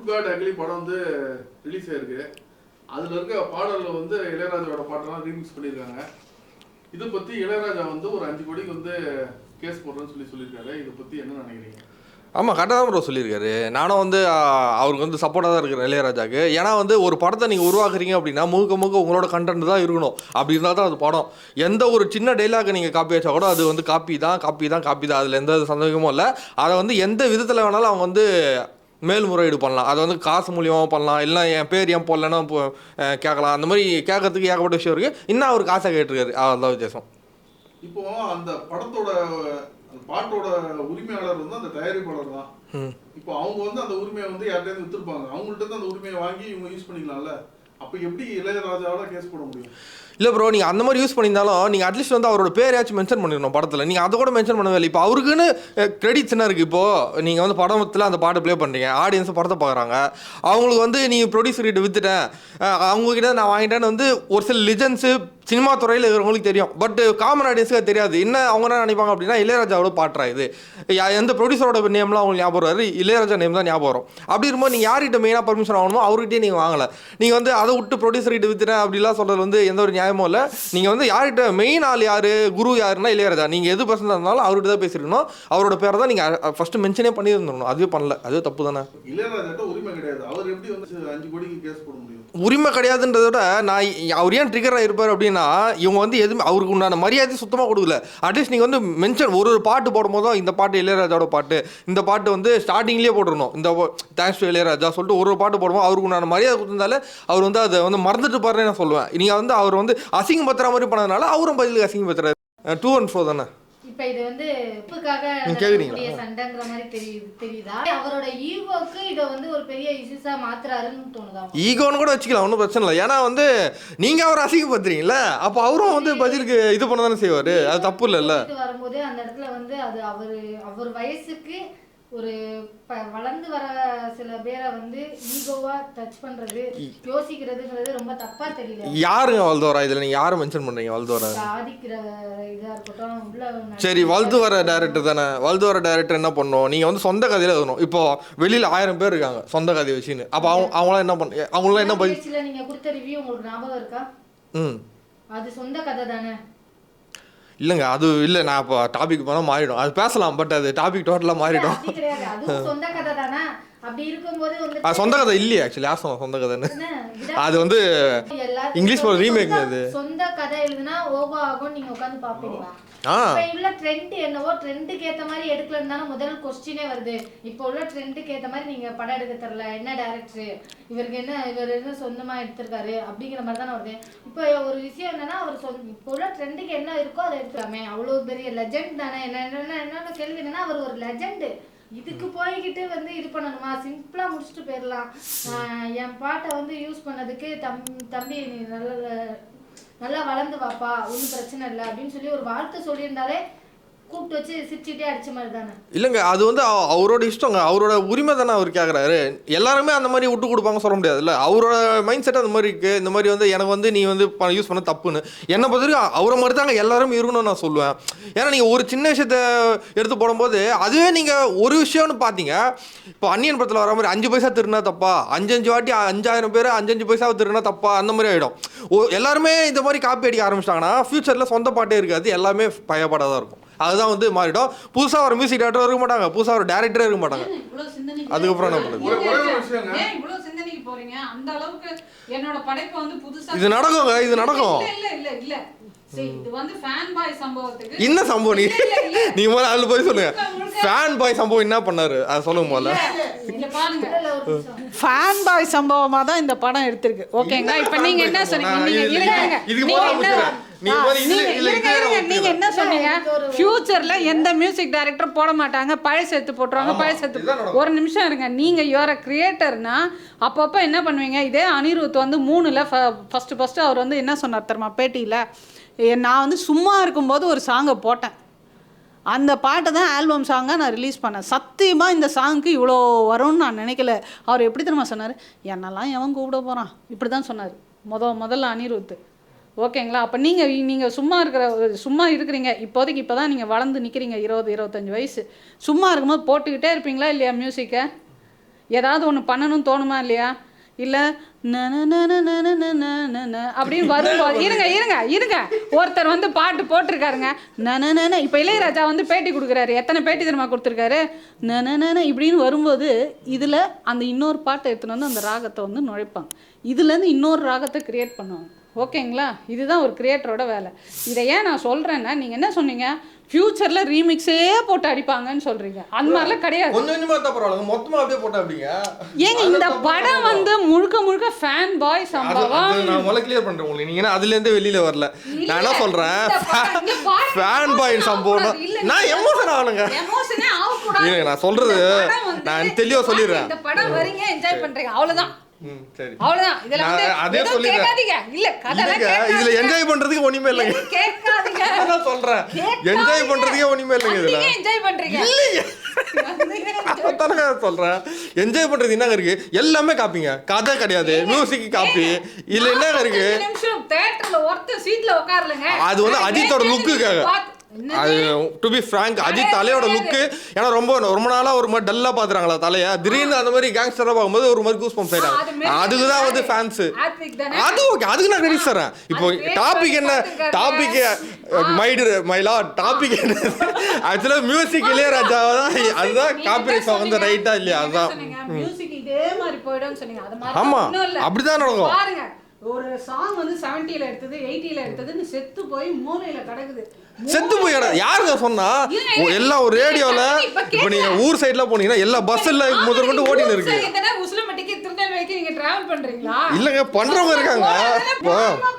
Bad ugly படம் வந்து release ஆயிருக்கு. அதில் இருக்க பாடலில் வந்து இளையராஜாவோட பாட்டெல்லாம் ரீமிக்ஸ் பண்ணியிருக்காங்க. இதை பற்றி இளையராஜா வந்து ஒரு 5 கோடிக்கு வந்து கேஸ் போடுறேன்னு சொல்லியிருக்காரு. இதை பற்றி என்ன நினைக்கிறீங்க? ஆமாம், கரெக்டாக தான் ப்ரோ சொல்லியிருக்காரு. நானும் வந்து அவருக்கு வந்து சப்போர்ட்டாக தான் இருக்கிறேன் இளையராஜாவுக்கு. ஏன்னா வந்து ஒரு படத்தை நீங்கள் உருவாக்குறீங்க அப்படின்னா முழுக்க உங்களோட கண்டென்ட் தான் இருக்கணும். அப்படி இருந்தால் தான் அது படம். எந்த ஒரு சின்ன டைலாக் நீங்கள் காப்பி வச்சா கூட அது வந்து காப்பி தான். அதில் எந்த சந்தேகமும் இல்லை. அதை வந்து எந்த விதத்தில் வேணாலும் அவங்க வந்து மேல்முறையீடு பண்ணலாம். அதை வந்து காசு மூலியமாக பண்ணலாம், இல்லை என் பேர் ஏன் போடலன்னா கேட்கலாம். அந்த மாதிரி கேட்கறதுக்கு ஏகப்பட்ட விஷயம் இருக்குது. இன்னும் அவர் காசை கேட்டிருக்காரு, அதான் வித்தியாசம். இப்போ அந்த படத்தோட பாட்டோட உரிமையாளர் வந்து அந்த தயாரிப்பாளர் தான். இப்போ அவங்க வந்து அந்த உரிமையை வந்து யார்கிட்டயும் வித்துருப்பாங்க. அவங்கள்ட்ட இருந்து அந்த உரிமையை வாங்கி இவங்க யூஸ் பண்ணிக்கலாம்ல. அப்போ எப்படி இளையராஜாவோட கேஸ் போட முடியும்? இல்லை ப்ரோ, நீங்கள் அந்த மாதிரி யூஸ் பண்ணியிருந்தாலும் நீங்கள் அட்லீஸ்ட் வந்து அவரோட பேரையாச்சும் மென்ஷன் பண்ணிடணும் படத்தில். நீங்கள் அதை கூட மென்ஷன் பண்ணவே இல்லை. இப்போ அவருக்குன்னு கிரெடிட்ஸ் என்ன இருக்குது? இப்போது நீங்கள் வந்து படத்தில் அந்த பாட்டை ப்ளே பண்ணுறீங்க, ஆடியன்ஸை படத்தை பார்க்குறாங்க. அவங்களுக்கு வந்து நீங்கள் ப்ரொடியூசர்கிட்ட விற்றுட்டேன், அவங்கக்கிட்ட நான் வாங்கிட்டேன்னு வந்து ஒரு சில லிஜன்ஸு சினிமா துறையில் இருக்கிறவங்களுக்கு தெரியும். பட் காமன் ஆடியன்ஸுக்கு அது தெரியாது. என்ன அவங்க என்ன நினைப்பாங்க அப்படின்னா, இளையராஜாவோட பாட்டுறா இது, எந்த ப்ரொடியூசரோட நேம்லாம் அவங்களுக்கு ஞாபகம் வராது, இளையராஜா நேம் தான் ஞாபகம் வரும். அப்படி இருக்கும்போது நீங்கள் யார்கிட்ட மெயினாக பர்மிஷன் வாங்கணுமோ அவர்கிட்டயே நீங்கள் வாங்கலை. நீங்கள் வந்து அதை விட்டு ப்ரொடியூசர்கிட்ட விற்றுட்டேன் அப்படிலாம் சொல்கிறது வந்து எந்த ஒரு நியாயமும் இல்லை. நீங்கள் வந்து யார்கிட்ட மெயின் ஆள் யார், குரு யாருன்னா இளையராஜா. நீங்கள் எது பர்சனாக இருந்தாலும் அவர்கிட்ட தான் பேசிருக்கணும். அவரோட பேரை தான் நீங்கள் ஃபஸ்ட்டு மென்ஷனே பண்ணியிருந்துடணும். அதுவே பண்ணல, அதுவே தப்பு தானே. இளையராஜாட்ட உரிமை கிடையாது. அவர் எப்படி வந்து 5 கோடிக்கு கேஸ் போட முடியும்? உரிமை கிடையாதுன்றத விட நான் அவர் ஏன் ட்ரிகராக இருப்பார் அப்படின்னா, இவங்க வந்து எதுவுமே அவருக்கு உண்டான மரியாதை சுத்தமாக கொடுக்கல. அட்லீஸ்ட் நீங்கள் வந்து மென்ஷன் ஒரு பாட்டு போடும் போதும் இந்த பாட்டு இளையராஜாவோட பாட்டு, இந்த பாட்டு வந்து ஸ்டார்டிங்லேயே போட்டுருணும். இந்த தேங்க்ஸ் டு இளையராஜா சொல்லிட்டு ஒரு பாட்டு போடுவோம். அவருக்கு உண்டான மரியாதை கொடுத்தாலே அவர் வந்து அதை வந்து மறந்துட்டு பாருன்னு நான் சொல்லுவேன். நீங்கள் வந்து அவர் வந்து அசிங்கப்படுத்துற மாதிரி பண்ணதுனால அவரும் பதிலுக்கு அசிங்கப்படுத்துறாரு. 2 and 4 தானே. இப்ப இது வந்து உப்புக்காக சண்டைங்கிற மாதிரி தெரியுதா? அவரோட ஈகோக்கு இதை வந்து ஒரு பெரிய இஷ்யூஸா மாத்துறாருன்னு தோணுதா? ஈகோன்னு கூட வச்சுக்கலாம், ஒன்றும் பிரச்சனை இல்லை. ஏன்னா வந்து நீங்க அவரை அசிங்கப்படுத்துறீங்களா, அப்போ அவரும் வந்து பதிலுக்கு இது பண்ண தானே செய்வாரு. அது தப்பு இல்லைல்ல. வரும்போது அந்த இடத்துல வந்து அது அவர் வயசுக்கு ஒரு வளர்ந்து வர சில பேரை வந்து ஈகோவா டச் பண்றது, யோசிக்கிறதுங்கிறது ரொம்ப தப்பா தெரியல. யாருங்க வல்துவரா இதுல? நீங்க யாரை மென்ஷன் பண்றீங்க? வல்துவரா சாதிக்கிற இதா இருக்கட்டும் உள்ள. சரி, வல்துவர டைரக்டர் தானே. வல்துவர டைரக்டர் என்ன பண்ணும்? நீங்க வந்து சொந்த கதையில எழுதணும். இப்போ வெளியில 1000 பேர் இருக்காங்க சொந்த கதையை வச்சுன்னு. அப்ப அவங்களாம் என்ன பண்ண, அவங்களாம் என்ன பதில்? நீங்க கொடுத்த ரிவ்யூ உங்களுக்கு ஞாபகம் இருக்கா? அது சொந்த கதை தானே? இல்லைங்க, அது இல்லை. நான் இப்போ டாபிக் போனால் மாறிடும். அது பேசலாம், பட் அது டாபிக் டோட்டலாக மாறிடும். சொந்த கதை தானே? அப்படி இருக்கும்போது அது சொந்த கதை இல்லையே. ஆக்சுவலி யார் சொன்ன சொந்த கதைன்னு? அது வந்து இங்கிலீஷ் ரீமேக். அது சொந்த கதை எழுதுனா ஓவா ஆகும், நீங்க உட்காந்து பாப்பீங்களா? இப்ப உள்ள ட்ரெண்ட் என்னவோ ட்ரெண்டுக்கு ஏத்த மாதிரி எடுக்கலன்னு தானே முதல் கொஸ்டினே வருது. இப்போ உள்ள ட்ரெண்டுக்கு ஏத்த மாதிரி நீங்க படம் எடுக்க தெரியல, என்ன டைரக்டர் இவருக்கு என்ன, இவர் என்ன சொந்தமா எடுத்திருக்காரு அப்படிங்கிற மாதிரி தானே வருது. இப்போ ஒரு விஷயம் என்னன்னா, அவர் இப்போ உள்ள ட்ரெண்டுக்கு என்ன இருக்கோ அதை எடுத்துக்காமே. அவ்வளவு பெரிய லெஜெண்ட் தானே. என்னென்ன கேள்வி என்னன்னா, அவர் ஒரு லெஜெண்ட். இதுக்கு போய்கிட்டு வந்து இது பண்ணணுமா? சிம்பிளா முடிச்சுட்டு போயிடலாம். என் பாட்டை வந்து யூஸ் பண்ணதுக்கு தம்பி நீ நல்லா வளர்ந்து வாப்பா, ஒன்றும் பிரச்சனை இல்லை அப்படின்னு சொல்லி ஒரு வார்த்தை சொல்லியிருந்தாலே கூப்பிட்டு வச்சு சிரிச்சுட்டே அடிச்ச மாதிரி தானே. இல்லைங்க, அது வந்து அவரோட இஷ்டங்க, அவரோட உரிமை தானே அவர் கேட்குறாரு. எல்லாருமே அந்த மாதிரி விட்டு கொடுப்பாங்க சொல்ல முடியாது இல்லை. அவரோட மைண்ட் செட் அந்த மாதிரி இருக்குது. இந்த மாதிரி வந்து எனக்கு வந்து நீ வந்து யூஸ் பண்ண தப்புன்னு என்னை பொறுத்தவரைக்கும் அவரை மாதிரி தாங்க எல்லாரும் இருக்கணும்னு நான் சொல்லுவேன். ஏன்னா நீங்கள் ஒரு சின்ன விஷயத்த எடுத்து போடும்போது அதுவே நீங்கள் ஒரு விஷயம்னு பார்த்தீங்க. இப்போ அன்னியன் படத்தில் வர மாதிரி 5 பைசா திருடினா தப்பா, 5 வாட்டி 5000 பேர் 5 பைசா திருடினா தப்பா, அந்த மாதிரி ஆகிடும். எல்லாருமே இந்த மாதிரி காப்பி அடிக்க ஆரம்பிச்சிட்டாங்கன்னா ஃபியூச்சரில் சொந்த பாட்டே இருக்காது, எல்லாமே பயப்படாத தான் இருக்கும். அதுதான் வந்து மாறிடும். புதுசாக ஒரு மியூசிக் டேரக்டர் இருக்க மாட்டாங்க, புதுசாக ஒரு டேரக்டரே இருக்க மாட்டாங்க. அதுக்கப்புறம் என்ன பண்ணுறது? இது நடக்குங்க, இது நடக்கும். என்ன சம்பவம்? நீங்க முதல்ல அதுல போய் சொல்லுங்க. ஃபேன் பாய் சம்பவம் என்ன பண்ணாரு அதை சொல்லுங்க முதல்ல. ஃபேன் பாய் சம்பவமா தான் இந்த படம் எடுத்திருக்கு. ஓகேங்களா? இப்போ நீங்க என்ன சொன்னீங்க? நீங்க என்ன சொன்னீங்க? ஃபியூச்சர்ல எந்த மியூசிக் டைரக்டர் போட மாட்டாங்க, பழைய சேர்த்து போட்டுருவாங்க, பழைய சேர்த்து. ஒரு நிமிஷம் இருங்க. நீங்க யோர கிரியேட்டர்னா அப்பப்போ என்ன பண்ணுவீங்க? இதே அனிருத் வந்து 3ல் ஃபர்ஸ்ட் அவர் வந்து என்ன சொன்னார் தெரியுமா பேட்டியில்? நான் வந்து சும்மா இருக்கும்போது ஒரு சாங்கை போட்டேன், அந்த பாட்டை தான் ஆல்பம் சாங்காக நான் ரிலீஸ் பண்ணேன். சத்தியமாக இந்த சாங்க்கு இவ்வளோ வரும்னு நான் நினைக்கல. அவர் எப்படி தெரியுமா சொன்னார்? என்னெல்லாம் எவன் கூப்பிட போகிறான், இப்படி தான் சொன்னார் முதல்ல அனிருத். ஓகேங்களா? அப்போ நீங்கள் சும்மா இருக்கிறீங்க இப்போதைக்கு. இப்போ தான் நீங்கள் வளர்ந்து நிற்கிறீங்க, 20-25 வயசு. சும்மா இருக்கும்போது போட்டுக்கிட்டே இருப்பீங்களா இல்லையா மியூசிக்கை? ஏதாவது ஒன்று பண்ணணும்னு தோணுமா இல்லையா? இல்லை அப்படின்னு வரும்போது இருங்க ஒருத்தர் வந்து பாட்டு போட்டிருக்காருங்க இப்போ இளையராஜா வந்து பேட்டி கொடுக்குறாரு. எத்தனை பேட்டி தெரியுமா கொடுத்துருக்காரு? இப்படின்னு வரும்போது இதில் அந்த இன்னொரு பாட்டை எடுத்துன்னு வந்து அந்த ராகத்தை வந்து நுழைப்பாங்க. இதுலேருந்து இன்னொரு ராகத்தை கிரியேட் பண்ணுவாங்க. ஓகேங்களா? இதுதான் ஒரு கிரியேட்டரோட வேலை. இதை ஏன் நான் சொல்கிறேன்னா, நீங்கள் என்ன சொன்னீங்க, ஃபியூச்சர்ல ரீமிக்ஸே போட்டு அடிப்பாங்கன்னு சொல்றீங்க. அந்த மாதிரிலாம் கிடையாது. கொஞ்சம் கொஞ்சமா தான் பரவாயில்ல, மொத்தமா அப்படியே போட்டா அப்படிங்க. ஏங்க இந்த படம் வந்து முழுக்க ஃபேன் பாய் சம்பவம். நான் முதல்ல கிளியர் பண்றேன் உங்களுக்கு. நீங்க அதுல இருந்து வெளியில வரல. நான் என்ன சொல்றேன், ஃபேன் பாய் சம்பவம். நான் எமோஷன் ஆகணுங்க. எமோஷனே ஆக கூடாது. இல்லங்க நான் சொல்றது நான் தெளிவா சொல்லிடுறேன். இந்த படம் வரீங்க, என்ஜாய் பண்றீங்க, அவ்வளவுதான். சரி அவ்வளவுதான். இதெல்லாம் வந்து அதே சொல்லிடுறேன். இல்ல கதலாம் கேட்காதீங்க. இதுல என்ஜாய் பண்றதுக்கு ஒண்ணுமே இல்லங்க. கேட்காதீங்க. நான் சொல்றேன் என்ஜாய் பண்றதுக்கு ஒண்ணுமே இல்லங்க. இதுல நீங்க என்ஜாய் பண்றீங்க இல்லையே. அதான் சொல்றேன், என்ஜாய் பண்றது என்னங்க இருக்கு? எல்லாமே காப்பிங்க, கதை கிடையாது, மியூசிக் காப்பி. இதுல என்னங்க இருக்கு? நிமிஷம் தியேட்டர்ல ஒருத்த சீட்ல உட்காரலங்க. அது வந்து அஜித்தோட லுக்குக்காக. அது டு பி ஃப்ராங்க், அஜித் தலையோட லுக்கு. ஏன்னா ரொம்ப நாளா ஒரு மாதிரி டல்லா பாத்துறாங்களா தலைய, திடீர்னு அந்த மாதிரி கேங்ஸ்டரா பார்க்கும்போது ஒரு மாதிரி கூஸ் பம்ப் ஆயிட்டாங்க. அதுக்குதான் வந்து ஃபேன்ஸ். அது ஓகே, அதுக்கு நான் கிரெடிட் தரேன். இப்போ டாபிக் என்ன, டாபிக் மை லார்ட், டாபிக் என்ன? ஆக்சுவலா மியூசிக் இளையராஜா தான். அதுதான் காப்பிரைட் சாங் வந்து ரைட்டா இல்லையா? அதுதான் மியூசிக் இதே மாதிரி போய்டும்னு சொன்னீங்க. அது மாதிரி ஆமா, அப்படிதான் நடக்கும். பாருங்க, ஒரு சாங் வந்து 70ல எடுத்தது 80ல எடுத்ததுன்னு செத்து போய் மூலையில கிடக்குது. செத்து போய் யாருங்க சொன்னா? எல்லாம் ஒரு ரேடியோல. இப்ப நீங்க ஊர் சைடுல போனீங்கன்னா எல்லா பஸ்ல முதல் கொண்டு ஓடிட்டு இருக்கு. உசிலம்பட்டிக்கு திருநெல்வேலிக்கு நீங்க டிராவல் பண்றீங்களா? இல்லங்க, பண்றவங்க இருக்காங்க.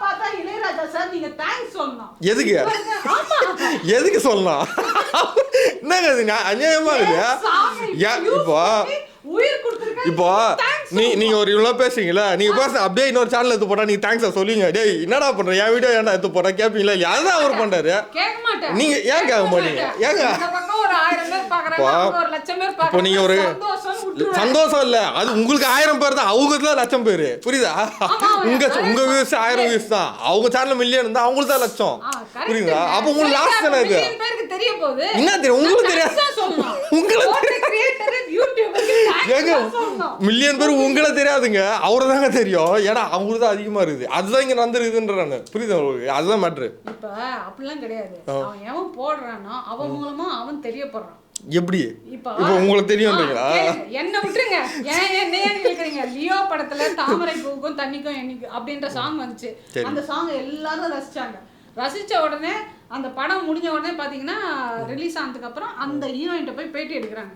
பார்த்தா இளையராஜா சார் நீங்க தேங்க்ஸ் சொல்லணும். எதுக்கு எதுக்கு சொல்லணும்? என்னங்க இது அநியாயமா இருக்கு. இப்போ நீங்க ஒரு இவ்வளவு பேசுறீங்களா, நீங்க பேச அப்படியே இன்னொரு சேனல் எடுத்து போட்டா நீங்க தேங்க்ஸ் சொல்லுவீங்க. டேய் என்னடா பண்ற, என் வீடியோ ஏன்டா எடுத்து போட்டா கேப்பீங்களா இல்லையா? அதுதான் அவர் பண்றாரு. நீங்க ஏன் கேட்க மாட்டீங்க? ஏங்க இப்போ நீங்க ஒரு சந்தோஷம் இல்ல, அது உங்களுக்கு 1000 பேர் தான், அவங்க லட்சம் பேரு. புரியுதா? உங்க வியூஸ் 1000 வியூஸ் தான், அவங்க சேனல் மில்லியன் இருந்தா அவங்களுக்கு தான் லட்சம். புரியுதா? அப்ப உங்களுக்கு லாஸ்ட் தானே இது. என்ன தெரியும் உங்களுக்கு? தெரியாது உங்களுக்கு. ஏங்க மில்லியன் பேர் உங்களை தெரியாதுங்க, அவரை தாங்க தெரியும். ஏன்னா அவங்களுக்கு தான் அதிகமா இருக்குது. அதுதான் இங்க நடந்துருக்குன்றானு. புரியுதா உங்களுக்கு? அதுதான் மேட்ரு. இப்ப அப்படிலாம் கிடையாது. அவன் எவன் போடுறானோ அவன் மூலமா அவன் தெரியப்படுறான். எப்படி இப்போ உங்களுக்கு தெரியும்ன்றீங்களா? என்ன விட்டுருங்க, ஏன் கேக்குறீங்க? லியோ படத்துல தாமரை பூக்கும் தண்ணிக்கும் என்னைக்கு அப்படின்ற சாங் வந்துச்சு. அந்த சாங் எல்லாரும் ரசிச்ச உடனே அந்த படம் முடிஞ்ச உடனே பாத்தீங்கன்னா ரிலீஸ் ஆனதுக்கு அப்புறம் அந்த ஹீரோயின்ட்ட போய் பேட்டி எடுக்கிறாங்க.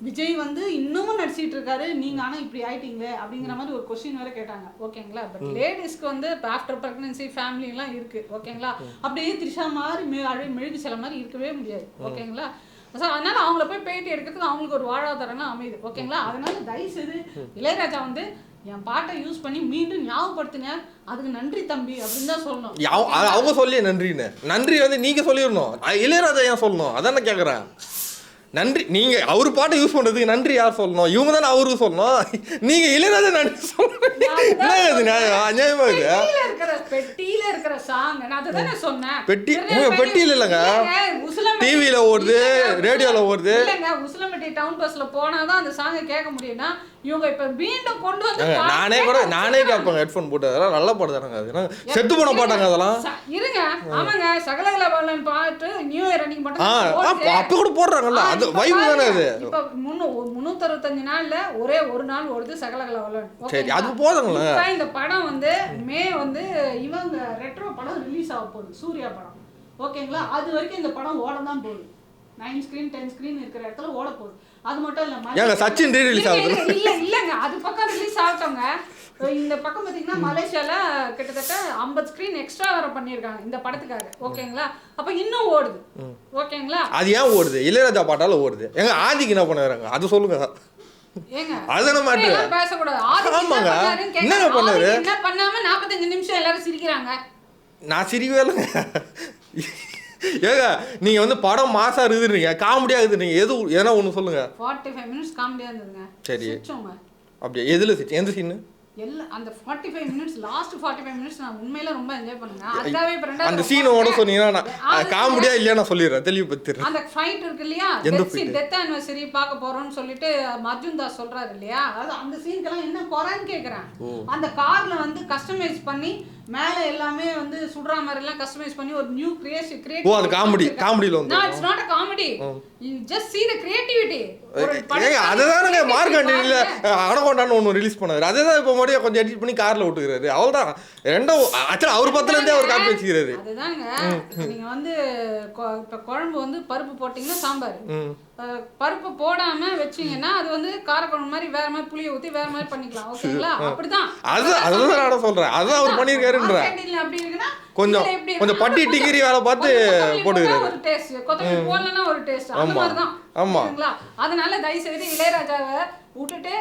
விஜய் வந்து இன்னமும் நடிச்சிட்டு இருக்காரு, நீங்க ஆனா இப்படி ஆயிட்டீங்களே அப்படிங்கிற மாதிரி ஒரு கொஸ்டின் வேற கேட்டாங்க. ஓகேங்களா? பட் லேடிஸ்க்கு வந்து ஆஃப்டர் பிரெக்னன்சி ஃபேமிலி எல்லாம் இருக்கு. ஓகேங்களா? அப்படியே திரிஷா மாதிரி மெழுகு சில மாதிரி இருக்கவே முடியாது. ஓகேங்களா? அதனால அவங்கள போய் பேட்டி எடுக்கிறதுக்கு அவங்களுக்கு ஒரு வாழ்வாதாரம் அமையுது. ஓகேங்களா? அதனால தயவுசெய்து இளையராஜா வந்து என் பாட்டை யூஸ் பண்ணி மீண்டும் ஞாபகப்படுத்தின, அதுக்கு நன்றி தம்பி அப்படின்னு தான் சொல்லணும். அவங்க சொல்லி நன்றின்னு, நன்றி வந்து நீங்க சொல்லிடணும். இளையராஜா ஏன் சொல்லணும்? அதான் கேட்குறேன். நன்றி நீங்க அவர் பாட்டை யூஸ் பண்றதுக்கு நன்றி யார் சொல்லணும்? இவங்க தானே அவருக்கு சொல்லணும். நீங்க இளையராஜா நன்றி சொல்லணும். அநியாயமா இருக்கு. பெட்டியில இருக்கிற சாங் நான் அதுதானே சொன்னேன். பெட்டியில இல்லங்க, டிவில ஓடுது, ரேடியோல ஓடுது. இல்லங்க, உசிலம்பட்டி டவுன் பஸ்ல போனாதான் அந்த சாங்கை கேட்க முடியும்னா இவங்க இப்ப மீண்டும் கொண்டு வந்து நானே கேட்பாங்க ஹெட்ஃபோன் போட்டு. அதெல்லாம் நல்ல பாடுதாங்க. அது செத்து போன பாட்டாங்க அதெல்லாம். இருங்க, ஆமாங்க, சகலகல பாலன் பாட்டு நியூ இயர் அன்னைக்கு மட்டும் அப்ப கூட போடுறாங்கல்ல, அது வைப் தானே அது. இப்ப 365 நாள்ல ஒரே ஒரு நாள் ஓடுது சகலகல பாலன். சரி, அது போதுங்களா? இந்த படம் வந்து மே வந்து இவங்க ரெட்ரோ படம் ரிலீஸ் ஆக போகுது, சூர்யா படம். ஓகேங்களா? அது வரைக்கும் இந்த படம் ஓட தான் போகுது. 9 ஸ்கிரீன் 10 ஸ்கிரீன் இருக்கிற இடத்துல ஓட போகுது. அது மட்டும் இல்ல, சச்சின் ரிலீஸ் ஆகுது. இல்லங்க, அது பக்கம் ரிலீஸ் ஆகட்டோங்க. இந்த பக்கம் பாத்தீங்கன்னா மலேசியால கிட்டத்தட்ட 50 ஸ்கிரீன் எக்ஸ்ட்ரா வர பண்ணிருக்காங்க இந்த படத்துக்காக. ஓகேங்களா? அப்ப இன்னும் ஓடுது. ஓகேங்களா? அது ஏன் ஓடுது? இளையராஜா பாட்டால ஓடுது. எங்க ஆதிக்கு என்ன பண்ணுறாங்க அது சொல்லுங்க. ஏங்க அதன மாட்டே பேசக்கூடாது. ஆமாங்க, என்ன பண்ணாரு? என்ன பண்ணாம 45 நிமிஷம் எல்லாரும் சிரிக்கிறாங்க. நான் சிரிக்கவே இல்லைங்க. ஏங்க நீங்க வந்து படம் மாசா இருக்குறீங்க, காமெடியா இருக்குறீங்க, எதனா ஒண்ணு சொல்லுங்க. 45 மினிட்ஸ் காமெடியா இருந்ததுங்க. சரி, சிரிச்சோங்க. அப்படியே எதுல சிரிச்சு? எந்த சீன்? எல்லாம் அந்த 45 மினிட்ஸ் லாஸ்ட் 45 மினிட்ஸ் நான் உண்மையில ரொம்ப என்ஜாய் பண்ணுங்க. அதுக்காகவே இப்ப ரெண்டாவது அந்த சீனை ஓட சொன்னீங்கன்னா நான் காமெடியா இல்லையா நான் சொல்லிடுறேன், தெளிவுபடுத்திடுறேன். அந்த ஃபைட் இருக்கு இல்லையா, டெத் ஆனிவர்சரி பார்க்க போறோம்னு சொல்லிட்டு அர்ஜுன் தாஸ் சொல்றாரு இல்லையா, அதாவது அந்த சீனுக்கெல்லாம் என்ன குறைன்னு கேக்குறேன். அந்த கார்ல வந்து கஸ்டமைஸ் பண்ணி மேல எல்லாமே வந்து சுடுற மாதிரி எல்லாம் கஸ்டமைஸ் பண்ணி ஒரு நியூ கிரியேட். ஓ அது காமெடில வந்து. No, it's not a comedy. You just see the creativity. அதுதானுங்க மார்க் ஆண்டனில அனகோண்டான்னு ஒன்று ரிலீஸ் பண்ணாரு. அதுதான் இப்போ மறுபடியும் கொஞ்சம் எடிட் பண்ணி கார்ல விட்டுக்கிறாரு. அவ்வளோதான். ரெண்டும் ஆக்சுவலா அவர் பத்துல இருந்தே அவர் காப்பி வச்சுக்கிறாரு. அதுதாங்க நீங்க வந்து இப்போ குழம்பு வந்து பருப்பு போட்டீங்கன்னா சாம்பார், பருப்பு போடாம வச்சீங்கன்னா அது வந்து காரக்குழம்பு மாதிரி வேற மாதிரி புளியை ஊற்றி வேற மாதிரி பண்ணிக்கலாம். ஓகேங்களா? அப்படிதான். அதுதான் நான் சொல்றேன். அதுதான் அவர் பண்ணியிருக்காருன்ற. அப்படி இருக்குன்னா கொஞ்சம் பட்டி டிகிரி வேலை பார்த்து போட்டுக்கிறாரு. ஒரு டேஸ்ட், கொத்தமல்லி போடலன்னா ஒரு டேஸ்ட், அந்த மாதிரி தான். ஓகேங்களா? அதனால தயவு செய்து இளையராஜாவை விட்டுட்டு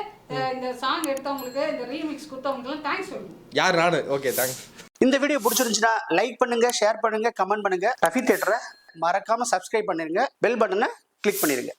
இந்த சாங் எடுத்தவங்களுக்கு, இந்த ரீமிக்ஸ் கொடுத்தவங்களுக்குலாம் தேங்க்ஸ் சொல்லுங்க. யார்? நானு. Okay, thanks. இந்த வீடியோ பிடிச்சிருந்துச்சுன்னா லைக் பண்ணுங்க, ஷேர் பண்ணுங்க, கமெண்ட் பண்ணுங்க. ரஃபி தியேட்டரை மறக்காம சப்ஸ்கிரைப் பண்ணிருங்க, பெல் பட்டனை கிளிக் பண்ணிருங்க.